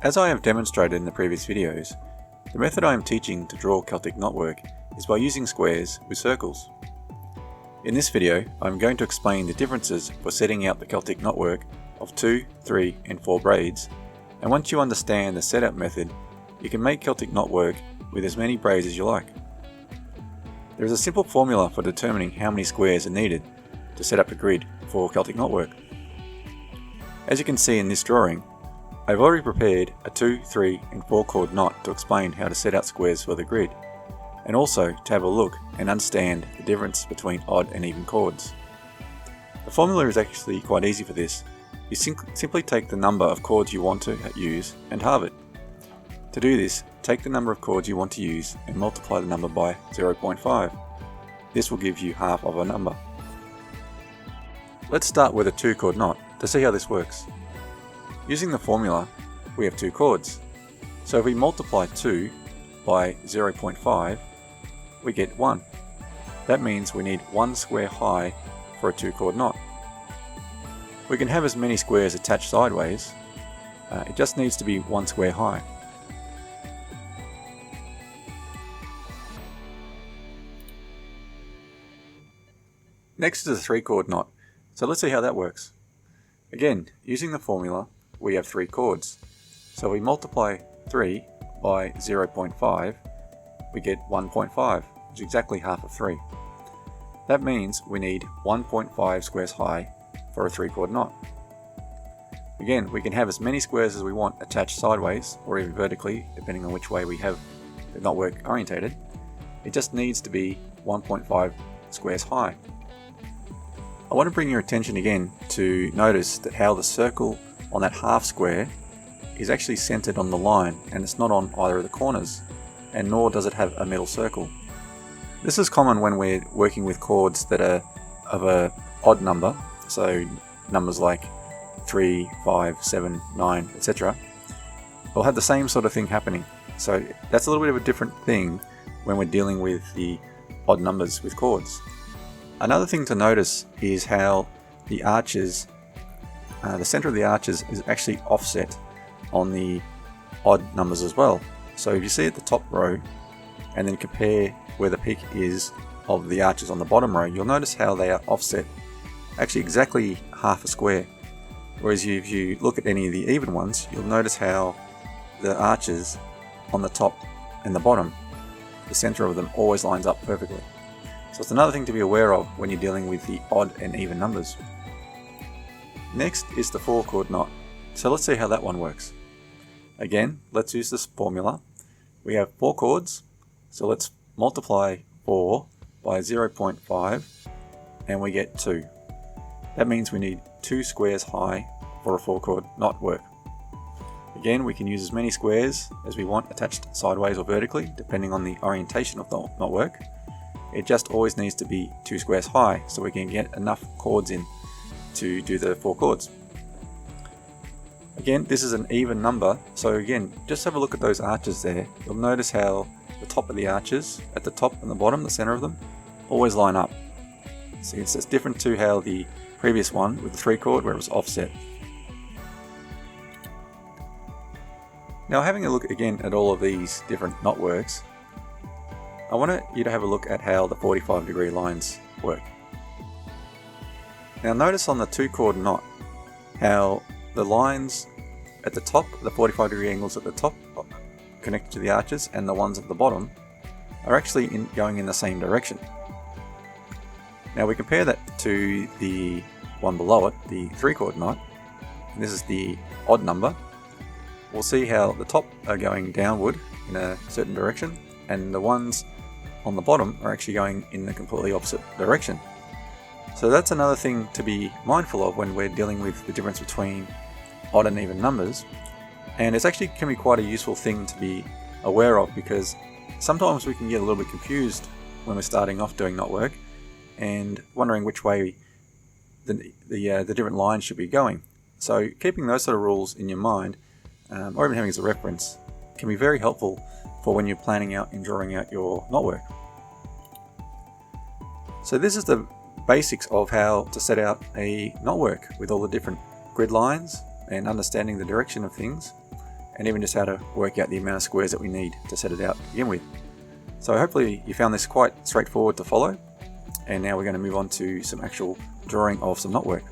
As I have demonstrated in the previous videos, the method I am teaching to draw Celtic knotwork is by using squares with circles. In this video, I am going to explain the differences for setting out the Celtic knotwork of 2, 3 and 4 braids, and once you understand the setup method, you can make Celtic knotwork with as many braids as you like. There is a simple formula for determining how many squares are needed to set up a grid for Celtic knotwork. As you can see in this drawing, I've already prepared a 2, 3 and 4 chord knot to explain how to set out squares for the grid, and also to have a look and understand the difference between odd and even chords. The formula is actually quite easy for this. You simply take the number of chords you want to use and halve it. To do this, take the number of chords you want to use and multiply the number by 0.5. This will give you half of a number. Let's start with a 2 chord knot to see how this works. Using the formula, we have 2 chords. So if we multiply 2 by 0.5, we get 1. That means we need 1 square high for a 2 chord knot. We can have as many squares attached sideways, it just needs to be 1 square high. Next is a 3 chord knot, so let's see how that works. Again, using the formula, we have 3 chords. So we multiply 3 by 0.5, we get 1.5, which is exactly half of 3. That means we need 1.5 squares high for a 3 chord knot. Again, we can have as many squares as we want attached sideways or even vertically, depending on which way we have the knotwork orientated. It just needs to be 1.5 squares high. I want to bring your attention again to notice that how the circle on that half square is actually centered on the line, and it's not on either of the corners, and nor does it have a middle circle. This is common when we're working with chords that are of an odd number, so numbers like 3, 5, 7, 9, etc. We'll have the same sort of thing happening. So that's a little bit of a different thing when we're dealing with the odd numbers with chords. Another thing to notice is how the arches, the center of the arches is actually offset on the odd numbers as well. So if you see at the top row and then compare where the peak is of the arches on the bottom row, you'll notice how they are offset actually exactly half a square. Whereas if you look at any of the even ones, you'll notice how the arches on the top and the bottom, the center of them always lines up perfectly. So it's another thing to be aware of when you're dealing with the odd and even numbers. Next is the 4 chord knot. So let's see how that one works. Again, let's use this formula. We have 4 chords, so let's multiply 4 by 0.5 and we get 2. That means we need 2 squares high for a 4 chord knot work. Again, we can use as many squares as we want attached sideways or vertically, depending on the orientation of the knot work. It just always needs to be 2 squares high so we can get enough chords in to do the 4 chords. Again, this is an even number, so again, just have a look at those arches there. You'll notice how the top of the arches, at the top and the bottom, the center of them, always line up. See, it's different to how the previous one with the 3 chord where it was offset. Now, having a look again at all of these different knot works, I want you to have a look at how the 45-degree lines work. Now notice on the 2 chord knot how the lines at the top, the 45-degree angles at the top connected to the arches, and the ones at the bottom are actually going in the same direction. Now we compare that to the one below it, the 3 chord knot, and this is the odd number. We'll see how the top are going downward in a certain direction, and the ones on the bottom are actually going in the completely opposite direction. So that's another thing to be mindful of when we're dealing with the difference between odd and even numbers, and it's actually can be quite a useful thing to be aware of, because sometimes we can get a little bit confused when we're starting off doing knot work and wondering which way the different lines should be going. So keeping those sort of rules in your mind, or even having as a reference, can be very helpful for when you're planning out and drawing out your knotwork. So this is the basics of how to set out a knotwork with all the different grid lines and understanding the direction of things, and even just how to work out the amount of squares that we need to set it out to begin with. So hopefully you found this quite straightforward to follow, and now we're going to move on to some actual drawing of some knotwork.